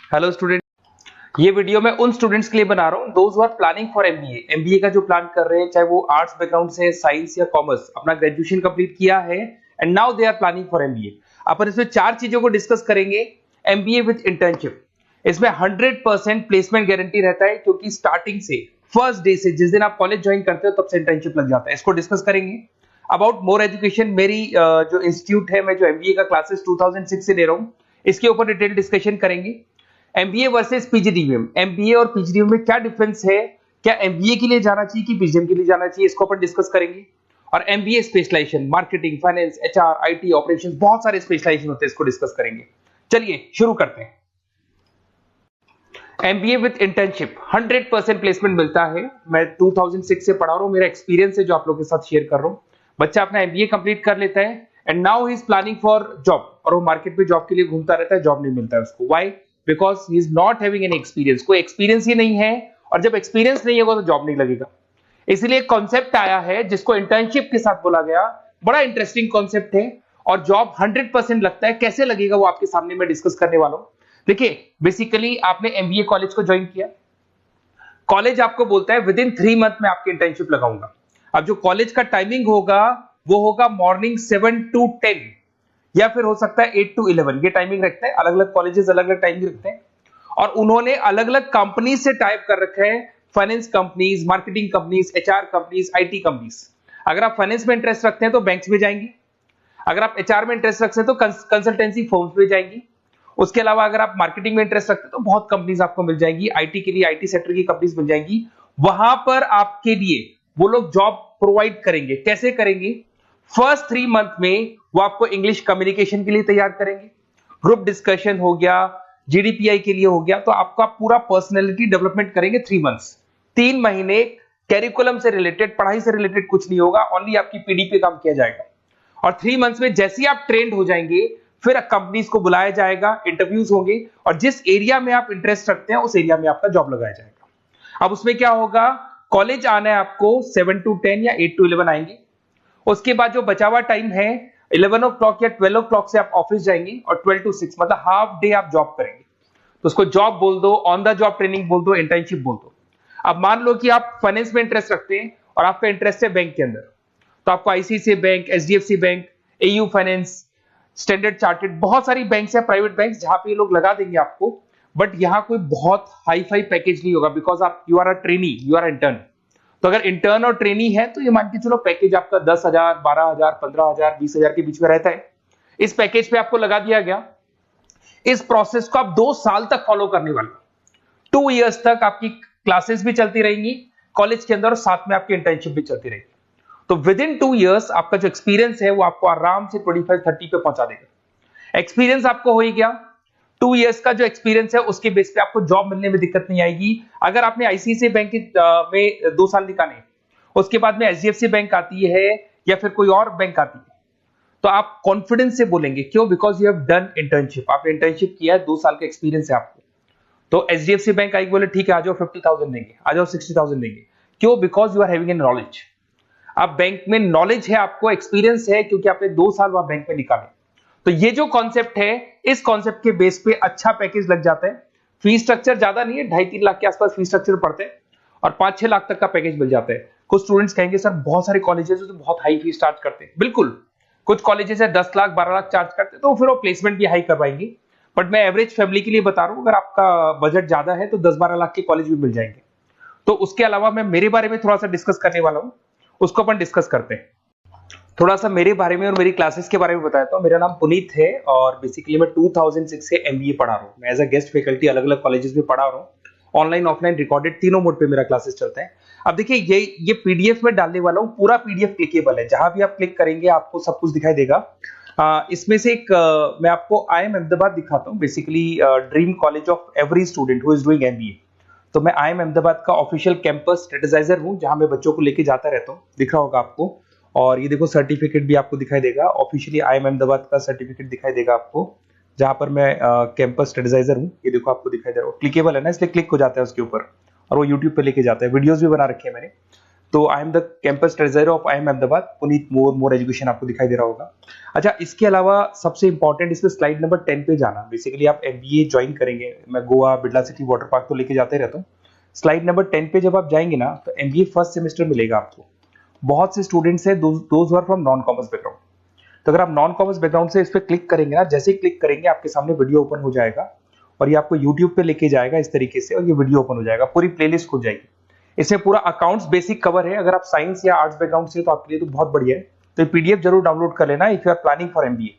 Hello student, ये video मैं उन स्टूडेंट्स के लिए बना रहा हूँ those who are planning for MBA. MBA का जो प्लान कर रहे हैं, चाहे वो आर्ट्स बैकग्राउंड से, साइंस या कॉमर्स, अपना ग्रेजुएशन कंप्लीट किया है and now they are planning for MBA. अपन इसमें चार चीजों को डिस्कस करेंगे। एमबीए विद इंटर्नशिप, इसमें 100% प्लेसमेंट गारंटी रहता है, क्योंकि स्टार्टिंग से फर्स्ट डे से जिस दिन आप कॉलेज ज्वाइन करते हो तब से इंटर्नशिप लग जाता है। इसको डिस्कस करेंगे। अबाउट मोर एजुकेशन, मेरी जो इंस्टीट्यूट है, मैं जो एमबीए का क्लासेस 2006 से ले रहा हूँ, इसके ऊपर डिटेल डिस्कशन करेंगे। एमबीए वर्सेस पीजीडीएम, एमबीए और पीजीडीएम में क्या डिफरेंस है, क्या एमबीए के लिए जाना चाहिए कि पीजीडीएम के लिए जाना चाहिए, इसको अपन डिस्कस करेंगे। और MBA specialisation, marketing, finance, HR, IT, operations, बहुत सारे स्पेशलाइजेशन होते हैं, इसको डिस्कस करेंगे। चलिए शुरू करते हैं। एमबीए विद इंटर्नशिप 100% प्लेसमेंट मिलता है। मैं 2006 से पढ़ा रहा हूं, मेरा एक्सपीरियंस है जो आप लोगों के साथ शेयर कर रहा हूं। बच्चा अपना एमबीए कंप्लीट कर लेता है and now he is planning for job, और वो मार्केट में जॉब के लिए घूमता रहता है, जॉब नहीं मिलता है उसको। Why? Because he is not having any experience. कोई एक्सपीरियंस ही नहीं है, और जब एक्सपीरियंस नहीं होगा तो जॉब नहीं लगेगा। इसलिए कॉन्सेप्ट आया है जिसको इंटर्नशिप के साथ बोला गया। बड़ा इंटरेस्टिंग कॉन्सेप्ट है, और जॉब 100% लगता है। कैसे लगेगा वो आपके सामने मैं डिस्कस करने वाला हूं। देखिए, बेसिकली आपने एमबीए कॉलेज को ज्वाइन किया, कॉलेज आपको बोलता है विद इन 3 मंथ में आपकी इंटर्नशिप लगाऊंगा। अब जो कॉलेज का टाइमिंग होगा वो होगा मॉर्निंग 7 to 10, या फिर हो सकता है 8 to 11। ये टाइमिंग रखते हैं, अलग अलग कॉलेजेस अलग अलग टाइमिंग रखते हैं। और उन्होंने अलग अलग कंपनी से टाइप कर रखा है, finance companies, marketing companies, HR companies, IT companies. अगर आप फाइनेंस में इंटरेस्ट रखते हैं तो बैंक्स में जाएंगे, अगर आप एचआर में इंटरेस्ट रखते हैं तो कंसल्टेंसी फर्म्स में जाएंगी। उसके अलावा अगर आप मार्केटिंग में इंटरेस्ट रखते हैं तो बहुत कंपनीज आपको मिल जाएंगी, आईटी के लिए आईटी सेक्टर की कंपनीज मिल जाएंगी। वहां पर आपके लिए वो लोग जॉब प्रोवाइड करेंगे। कैसे करेंगे? फर्स्ट 3 मंथ में वो आपको इंग्लिश कम्युनिकेशन के लिए तैयार करेंगे, ग्रुप डिस्कशन हो गया, जीडीपीआई के लिए हो गया, तो आपका पूरा पर्सनैलिटी डेवलपमेंट करेंगे 3 मंथ्स। 3 महीने कैरिकुलम से रिलेटेड, पढ़ाई से रिलेटेड कुछ नहीं होगा, ओनली आपकी पीडी पे काम किया जाएगा। और 3 मंथ्स में जैसे ही आप ट्रेंड हो जाएंगे, फिर कंपनीज को बुलाया जाएगा, इंटरव्यूज होंगे, और जिस एरिया में आप इंटरेस्ट रखते हैं उस एरिया में आपका जॉब लगाया जाएगा। अब उसमें क्या होगा, कॉलेज आना है आपको 7 to 10 या 8 to 11 आएंगे। उसके बाद जो बचा हुआ टाइम है 11 o'clock या 12 o'clock से आप ऑफिस जाएंगे, और 12 to 6 मतलब हाफ डे आप जॉब करेंगे। तो उसको जॉब बोल दो, ऑन द जॉब ट्रेनिंग बोल दो, इंटर्नशिप बोल दो। अब मान लो कि आप फाइनेंस में इंटरेस्ट रखते हैं और आपका इंटरेस्ट है बैंक के अंदर, तो आपको ICICI bank, HDFC bank, AU finance, standard chartered, बहुत सारी बैंक्स है, प्राइवेट बैंक्स, जहां पे ये लोग लगा देंगे आपको। बट यहाँ कोई बहुत हाई फाई पैकेज नहीं होगा, बिकॉज आप you are a trainee, you are intern. तो अगर इंटर्न और ट्रेनी है तो ये मान के चलो पैकेज आपका 10,000, 12,000, 15,000, 20,000 के बीच में रहता है। इस पैकेज पे आपको लगा दिया गया। इस प्रोसेस को आप 2 साल तक फॉलो करने वाले, 2 इयर्स तक आपकी क्लासेस भी चलती रहेंगी कॉलेज के अंदर, और साथ में आपकी इंटर्नशिप भी चलती रहेगी। तो विद इन 2 इयर्स आपका जो एक्सपीरियंस है वो आपको आराम से 25-30 पे पहुंचा देगा। एक्सपीरियंस आपको हो ही गया। 2 इयर्स का जो एक्सपीरियंस है उसके बेस पे आपको जॉब मिलने में दिक्कत नहीं आएगी। अगर आपने आईसीआईसीआई बैंक में 2 साल निकाले, उसके बाद में एचडीएफसी बैंक आती है या फिर कोई और बैंक आती है, तो आप कॉन्फिडेंस से बोलेंगे। क्यों? Because you have done internship, आपने इंटर्नशिप किया है, 2 साल का एक्सपीरियंस है आपको। तो एचडीएफसी बैंक आई बोले ठीक है, आ जाओ 50,000 देंगे, आ जाओ 60,000 देंगे। क्यों? Because you are having an knowledge. आप बैंक में नॉलेज है, आपको एक्सपीरियंस है, क्योंकि आपने 2 साल वहां बैंक में निकाले। तो ये जो कॉन्सेप्ट है, इस कॉन्सेप्ट के बेस पे अच्छा पैकेज लग जाता है। फीस स्ट्रक्चर ज्यादा नहीं है, 2.5-3 लाख के आसपास फीस स्ट्रक्चर पड़ते हैं, और 5-6 लाख तक का पैकेज मिल जाता है। कुछ स्टूडेंट्स कहेंगे सर बहुत सारे कॉलेजेस तो बहुत हाई फीस चार्ज करते हैं। बिल्कुल, कुछ कॉलेजेस है 10 लाख 12 लाख चार्ज करते हैं, तो फिर वो प्लेसमेंट भी हाई करवाएंगे। बट मैं एवरेज फैमिली के लिए बता रहा हूं, अगर आपका बजट ज्यादा है तो 10-12 लाख के कॉलेज भी मिल जाएंगे। तो उसके अलावा मैं मेरे बारे में थोड़ा सा डिस्कस करने वाला हूं, उसको अपन डिस्कस करते हैं। थोड़ा सा मेरे बारे में और मेरी क्लासेस के बारे में बताता हूँ। मेरा नाम पुनीत है, और बेसिकली मैं 2006 से एमबीए पढ़ा रहा हूँ। मैं एज अ गेस्ट फैकल्टी अलग अलग कॉलेजेस में पढ़ा रहा हूँ। ऑनलाइन, ऑफलाइन, रिकॉर्डेड, तीनों मोड पे मेरा क्लासेस चलता है। अब देखिए, ये पीडीएफ में डालने वाला हूँ, पूरा पीडीएफ क्लिकेबल है, जहां भी आप क्लिक करेंगे आपको सब कुछ दिखाई देगा। इसमें से एक मैं आपको IIM अहमदाबाद दिखाता हूँ, basically dream college of every student who is doing MBA. तो मैं IIM अहमदाबाद का ऑफिशियल कैंपस स्ट्रेटेजाइजर हूँ, जहां मैं बच्चों को लेके जाता रहता हूँ, दिख रहा होगा आपको। और ये देखो सर्टिफिकेट भी आपको दिखाई देगा, ऑफिशियली IIM अहमदाबाद का सर्टिफिकेट दिखाई देगा आपको, जहां पर मैं कैंपस स्ट्रेटेजाइजर हूँ। ये देखो आपको दिखाई दे रहा है, क्लिकेबल है ना, इसलिए क्लिक हो जाता है उसके ऊपर, और वो यूट्यूब पे लेके जाता है। वीडियोस भी बना रखे हैं मैंने। तो I am the campus treasurer of IIM Ahmedabad, Puneet more education आपको दिखाई दे रहा होगा। अच्छा, इसके अलावा सबसे इंपॉर्टेंट इसमें स्लाइड नंबर 10 पे जाना। बेसिकली आप MBA ज्वाइन करेंगे, मैं Goa, Birla city, water park तो लेके जाते रहता हूँ। स्लाइड नंबर 10 पे जब आप जाएंगे ना, तो MBA फर्स्ट सेमेस्टर मिलेगा आपको। बहुत से स्टूडेंट्स हैं those are from non commerce background. तो अगर आप नॉन कॉमर्स बैकग्राउंड से इस पर क्लिक करेंगे ना, जैसे ही क्लिक करेंगे आपके सामने वीडियो ओपन हो जाएगा और ये आपको यूट्यूब पे लेके जाएगा इस तरीके से, और ये वीडियो ओपन हो जाएगा, पूरी प्लेलिस्ट खुल जाएगी। इसमें पूरा अकाउंट्स बेसिक कवर है। अगर आप साइंस या आर्ट्स बैकग्राउंड से तो आपके लिए तो बहुत बढ़िया है। तो ये PDF जरूर डाउनलोड कर लेना if you are planning for MBA।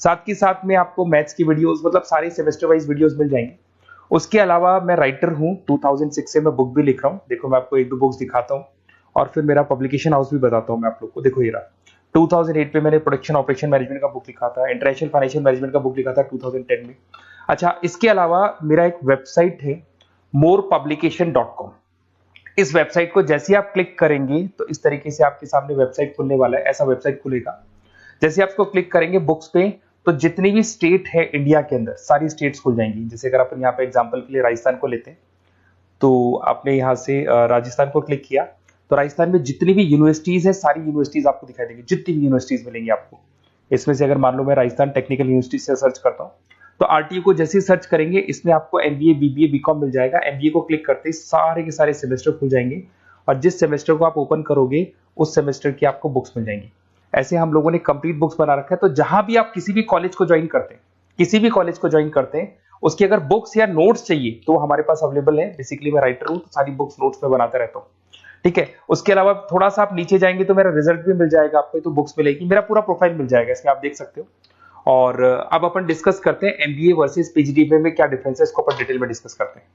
साथ के साथ में आपको मैथ्स की वीडियोस, मतलब सारे सेमेस्टर वाइज वीडियोस मिल जाएंगे। उसके अलावा मैं राइटर हूँ, 2006 से मैं बुक भी लिख रहा हूँ। देखो मैं आपको एक दो बुक्स दिखाता हूँ और फिर मेरा पब्लिकेशन हाउस भी बताता हूँ मैं आप लोग को। देखो ये रहा, 2008 में मैंने प्रोडक्शन ऑपरेशन मैनेजमेंट का बुक लिखा था, इंटरनेशनल फाइनेंशियल मैनेजमेंट का बुक लिखा था 2010 में। अच्छा, इसके अलावा मेरा एक वेबसाइट है morepublication.com। इस वेबसाइट को जैसे आप क्लिक करेंगे तो इस तरीके से आपके सामने वेबसाइट खुलने वाला है, ऐसा वेबसाइट खुलेगा। जैसे आप इसको क्लिक करेंगे बुक्स पे, तो जितनी भी स्टेट है इंडिया के अंदर सारी स्टेट्स खुल जाएंगी। जैसे अगर अपन यहाँ पे एग्जांपल के लिए राजस्थान को लेते हैं, तो आपने यहाँ से राजस्थान को क्लिक किया तो राजस्थान में जितनी भी यूनिवर्सिटीज है सारी यूनिवर्सिटीज आपको दिखाई देंगी, जितनी भी यूनिवर्सिटीज मिलेंगी आपको। इसमें से अगर मान लो मैं राजस्थान टेक्निकल यूनिवर्सिटी से सर्च करता हूँ, तो RTU को जैसे ही सर्च करेंगे इसमें आपको MBA, BBA, BCom मिल जाएगा। MBA को क्लिक करते ही सारे के सारे सेमेस्टर खुल जाएंगे और जिस सेमेस्टर को आप ओपन करोगे उस सेमेस्टर की आपको बुक्स मिल जाएंगी। ऐसे हम लोगों ने कंप्लीट बुक्स बना रखा है। तो जहां भी आप किसी भी कॉलेज को ज्वाइन करते हैं, किसी भी कॉलेज को ज्वाइन करते हैं, उसकी अगर बुक्स या नोट्स चाहिए तो हमारे पास अवेलेबल है। बेसिकली मैं राइटर हूँ तो सारी बुक्स नोट्स में बनाता रहता हूँ, ठीक है। उसके अलावा थोड़ा सा आप नीचे जाएंगे तो मेरा रिजल्ट भी मिल जाएगा आपको, तो बुक्स मिलेगी, मेरा पूरा प्रोफाइल मिल जाएगा, इसमें आप देख सकते हो। और अब अपन डिस्कस करते हैं MBA वर्सेस PGDBA में क्या डिफरेंस है, इसको अपन डिटेल में डिस्कस करते हैं।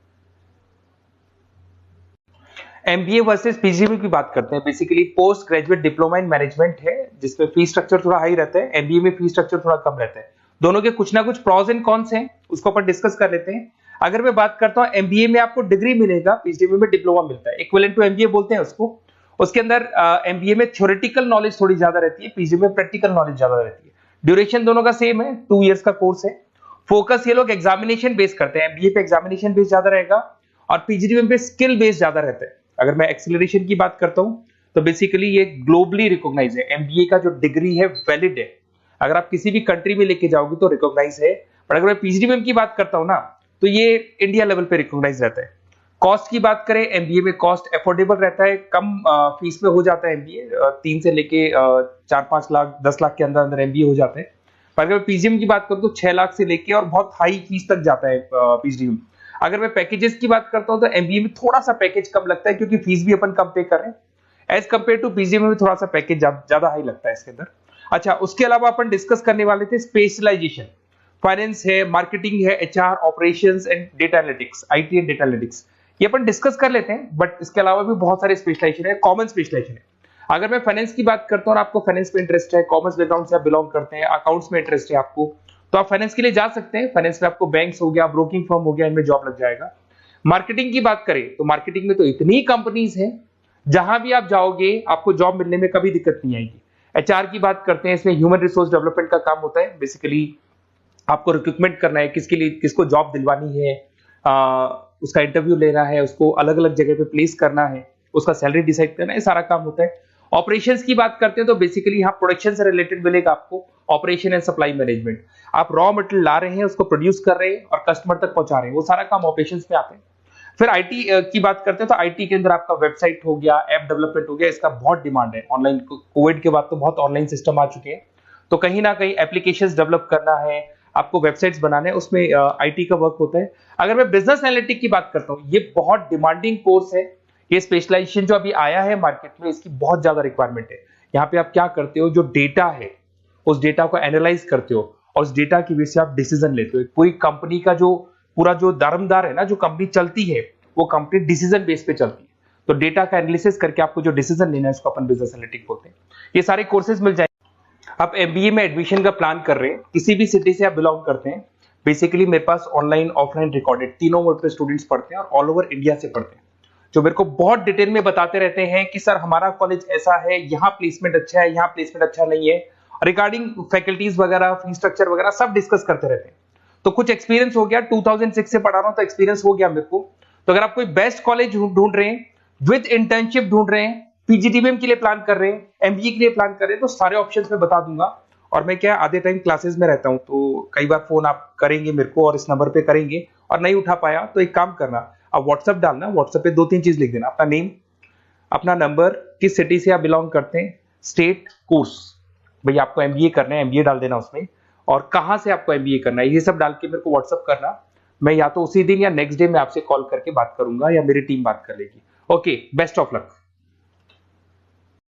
MBA वर्सेस PGDBA की बात करते हैं। Basically post graduate diploma in management है, जिसमें फी स्ट्रक्चर थोड़ा हाई रहता है। MBA में फी स्ट्रक्चर थोड़ा कम रहता है। दोनों के कुछ ना कुछ प्रॉज एंड कॉन्स हैं, उसको अपन डिस्कस कर लेते हैं। अगर मैं बात करता हूं MBA में आपको डिग्री मिलेगा, PGDBA में डिप्लोमा मिलता है, इक्विवेलेंट टू MBA बोलते हैं उसको। उसके अंदर MBA में थ्योरेटिकल नॉलेज थोड़ी ज्यादा रहती है, PGDBA में प्रैक्टिकल नॉलेज ज्यादा रहती है। ड्यूरेशन दोनों का सेम है, 2 इयर्स का कोर्स है। फोकस ये लोग एग्जामिनेशन बेस करते हैं, MBA पे एग्जामिनेशन बेस ज्यादा रहेगा और PGDBA पे स्किल बेस ज्यादा रहता है। अगर मैं एक्सेलरेशन की बात करता हूं तो बेसिकली ये ग्लोबली रिकॉग्नाइज है। MBA का जो डिग्री है वैलिड है, अगर आप किसी भी कंट्री में लेके जाओगे तो रिकॉग्नाइज है। पर अगर मैं PGDBA की बात करता हूं ना, तो ये इंडिया लेवल पे रिकॉग्नाइज रहता है। कॉस्ट की बात करें, MBA में कॉस्ट अफोर्डेबल रहता है, कम फीस में हो जाता है MBA। 3 से लेके 4-5 लाख 10 लाख के अंदर अंदर MBA हो जाते हैं। पर अगर PGDBA की बात करूं तो 6 लाख से लेके और बहुत हाई फीस तक जाता है PGDBA। अगर मैं पैकेजेस की बात करता हूं तो MBA में थोड़ा सा पैकेज कम लगता है, क्योंकि फीस भी अपन कम पे कर रहे हैं। एज कंपेयर टू PGDBA में थोड़ा सा पैकेज ज्यादा हाई लगता है इसके अंदर। अच्छा, उसके अलावा अपन डिस्कस करने वाले थे स्पेशलाइजेशन। फाइनेंस है, मार्केटिंग है, HR, operations and data analytics, IT and data analytics, ये अपन डिस्कस कर लेते हैं। बट इसके अलावा भी बहुत सारे स्पेशलाइजेशन है, कॉमन स्पेशलाइजेशन है। अगर मैं फाइनेंस की बात करता हूं और आपको फाइनेंस में इंटरेस्ट है, कॉमर्स बैकग्राउंड से आप बिलोंग करते हैं, अकाउंट्स में इंटरेस्ट है आपको, तो आप फाइनेंस के लिए जा सकते हैं। फाइनेंस में आपको बैंक्स हो गया, ब्रोकिंग फर्म हो गया, इनमें जॉब लग जाएगा। मार्केटिंग की बात करें तो मार्केटिंग में तो इतनी कंपनीज हैं, जहां भी आप जाओगे आपको जॉब मिलने में कभी दिक्कत नहीं आएगी। HR की बात करते हैं, इसमें ह्यूमन रिसोर्स डेवलपमेंट का काम होता है। बेसिकली आपको रिक्रूटमेंट करना है, किसके लिए किसको जॉब दिलवानी है, उसका इंटरव्यू लेना है, उसको अलग अलग जगह पे प्लेस करना है, उसका सैलरी डिसाइड करना है, सारा काम होता है। ऑपरेशंस की बात करते हैं तो बेसिकली यहाँ प्रोडक्शन से रिलेटेड मिलेगा आपको, ऑपरेशन एंड सप्लाई मैनेजमेंट। आप रॉ मटेरियल ला रहे हैं, उसको प्रोड्यूस कर रहे हैं और कस्टमर तक पहुंचा रहे हैं, वो सारा काम ऑपरेशंस में आते हैं। फिर IT की बात करते हैं तो IT के अंदर आपका वेबसाइट हो गया, ऐप डेवलपमेंट हो गया, इसका बहुत डिमांड है ऑनलाइन। कोविड के बाद तो बहुत ऑनलाइन सिस्टम आ चुके हैं, तो कहीं ना कहीं एप्लीकेशंस डेवलप करना है, आपको वेबसाइट्स बनाने हैं, उसमें IT का वर्क होता है। अगर मैं बिजनेस एनालिटिक की बात करता हूँ, ये बहुत डिमांडिंग कोर्स है। ये स्पेशलाइजेशन जो अभी आया है मार्केट में, इसकी बहुत ज्यादा रिक्वायरमेंट है। यहाँ पे आप क्या करते हो, जो डेटा है उस डेटा को एनालाइज करते हो और उस डेटा की बेस से आप डिसीजन लेते हो। पूरी कंपनी का जो पूरा जो दारोमदार है ना, जो कंपनी चलती है, वो कंपनी डिसीजन बेस पे चलती है। तो डेटा का एनालिसिस करके आपको जो डिसीजन लेना है उसको अपन बिजनेस एनालिटिक बोलते हैं। ये सारे कोर्सेज मिल जाएंगे। आप MBA में एडमिशन का प्लान कर रहे हैं, किसी भी सिटी से आप बिलोंग करते हैं, बेसिकली मेरे पास ऑनलाइन ऑफलाइन रिकॉर्डेड तीनों मोड पे स्टूडेंट्स पढ़ते हैं और ऑल ओवर इंडिया से पढ़ते हैं, जो मेरे को बहुत डिटेल में बताते रहते हैं कि सर हमारा कॉलेज ऐसा है, यहाँ प्लेसमेंट अच्छा है, यहाँ प्लेसमेंट अच्छा नहीं है, रिगार्डिंग फैकल्टीज वगैरह, फी स्ट्रक्चर वगैरह सब डिस्कस करते रहते हैं। तो कुछ एक्सपीरियंस हो गया, 2006 से पढ़ा रहा हूं तो एक्सपीरियंस हो गया मेरे को। तो अगर आप कोई बेस्ट कॉलेज ढूंढ रहे हैं, विद इंटर्नशिप ढूंढ रहे हैं, पीजीडीबीएम के लिए प्लान कर रहे हैं, एमबीए के लिए प्लान कर रहे हैं, तो सारे ऑप्शंस मैं बता दूंगा। और मैं क्या आधे टाइम क्लासेस में रहता हूँ, तो कई बार फोन आप करेंगे मेरे को और इस नंबर पे करेंगे और नहीं उठा पाया तो एक काम करना, आप व्हाट्सएप डालना, व्हाट्सएप पे 2-3 चीज लिख देना, अपना नेम, अपना नंबर, किस सिटी से आप बिलोंग करते हैं, स्टेट, कोर्स, भाई आपको एमबीए करना है एमबीए डाल देना उसमें, और कहाँ से आपको एमबीए करना है ये सब डाल के मेरे को व्हाट्सएप करना। मैं या तो उसी दिन या नेक्स्ट डे में आपसे कॉल करके बात करूंगा या मेरी टीम बात कर लेगी। Okay, best of luck.